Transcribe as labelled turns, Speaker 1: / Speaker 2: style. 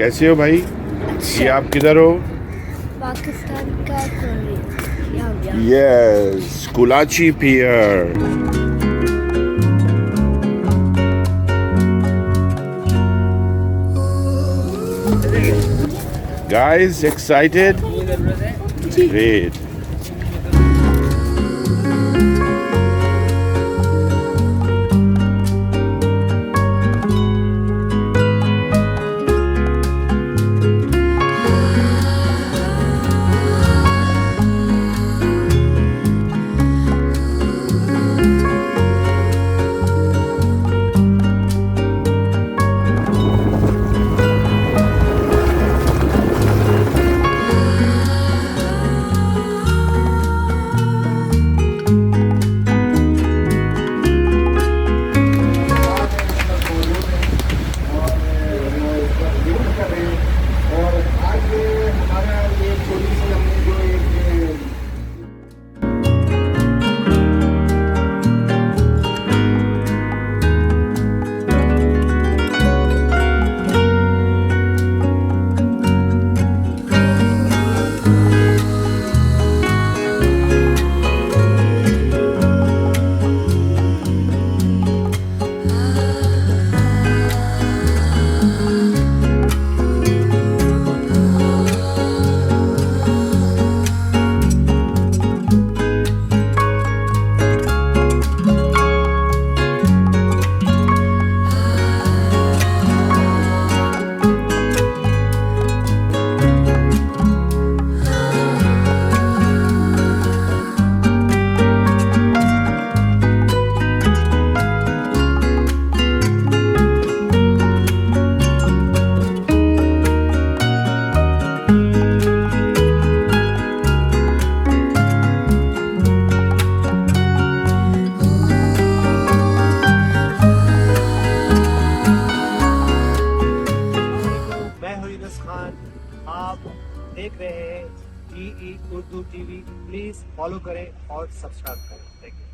Speaker 1: कैसे हो भाई? ये आप किधर हो?
Speaker 2: पाकिस्तान का कोरिया।
Speaker 1: यस, कोलाची पियर। Guys, excited? Great.
Speaker 3: आप देख रहे हैं ई उर्दू टीवी। प्लीज फॉलो करें और सब्सक्राइब करें। Thank you.